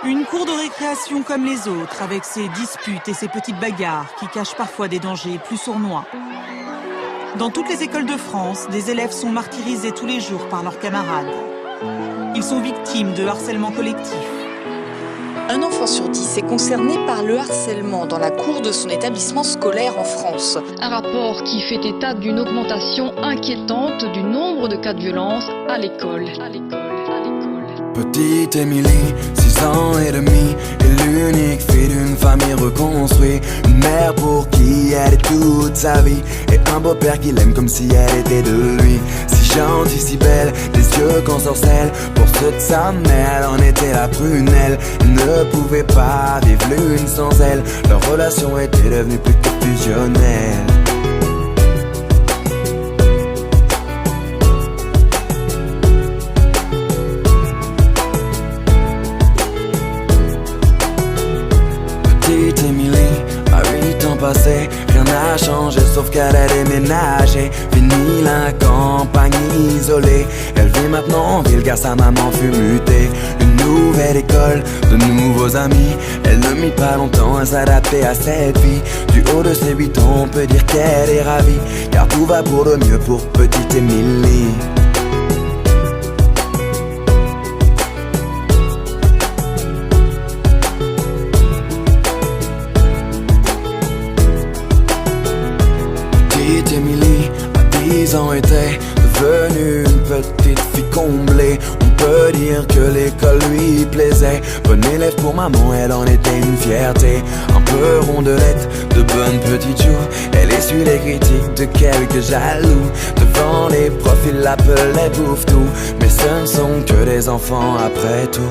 Une cour de récréation comme les autres, avec ses disputes et ses petites bagarres qui cachent parfois des dangers plus sournois. Dans toutes les écoles de France, des élèves sont martyrisés tous les jours par leurs camarades. Ils sont victimes de harcèlement collectif. Un enfant sur 10 est concerné par le harcèlement dans la cour de son établissement scolaire en France. Un rapport qui fait état d'une augmentation inquiétante du nombre de cas de violence à l'école. Petite Émilie, 6 ans et demi, est l'unique fille d'une famille reconstruite. Une mère pour qui elle est toute sa vie, et un beau-père qui l'aime comme si elle était de lui. Si gentille, si belle, des yeux qu'on sorcelle. Pour ceux de sa mère, elle en était la prunelle. Elle ne pouvait pas vivre l'une sans elle. Leur relation était devenue plus que fusionnelle. Petite Émilie, à 8 ans passés, rien n'a changé sauf qu'elle a déménagé. Fini la campagne isolée, elle vit maintenant en ville car sa maman fut mutée. Une nouvelle école, de nouveaux amis, elle ne mit pas longtemps à s'adapter à cette vie. Du haut de ses 8 ans, on peut dire qu'elle est ravie, car tout va pour le mieux pour petite Émilie. Petite Émilie, à 10 ans, était devenue une petite fille comblée. On peut dire que l'école lui plaisait. Bonne élève pour maman, elle en était une fierté. Un peu rondelette, de bonnes petites joues. Elle essuie les critiques de quelques jaloux. Devant les profs, ils l'appelaient bouffe-tout. Mais ce ne sont que des enfants après tout.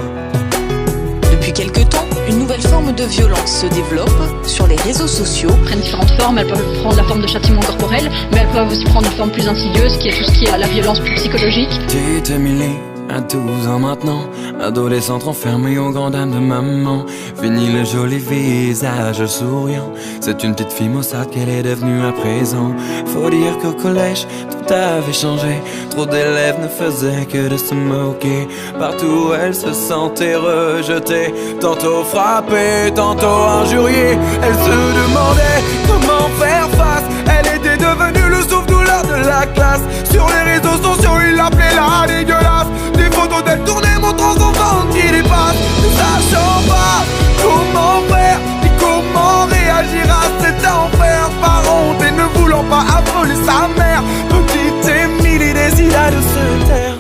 Depuis quelque temps, une nouvelle forme de violence se développe sur les réseaux sociaux. Elles prennent différentes formes, elles peuvent prendre la forme de châtiment corporel, mais elles peuvent aussi prendre une forme plus insidieuse, qui est tout ce qui est la violence plus psychologique. Petite Émilie, à 12 ans maintenant, adolescente enfermée aux grandes dames de maman. Fini le joli visage souriant, c'est une petite fille maussade qu'elle est devenue à présent. Faut dire qu'au collège, tout avait changé. Trop d'élèves ne faisaient que de se moquer. Partout elle se sentait rejetée, tantôt frappée, tantôt injuriée. Elle se demandait comment faire face. Elle était devenue le souffle-douleur de la classe. Sur les réseaux sociaux, ils l'appelaient la dégueulasse. Des photos d'elle tournées montrant son ventre qui dépasse. Ne sachant pas comment faire ni comment réagir à cet enfer. Par honte et ne voulant pas affoler sa mère, petite Émilie décida de se taire.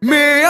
Mais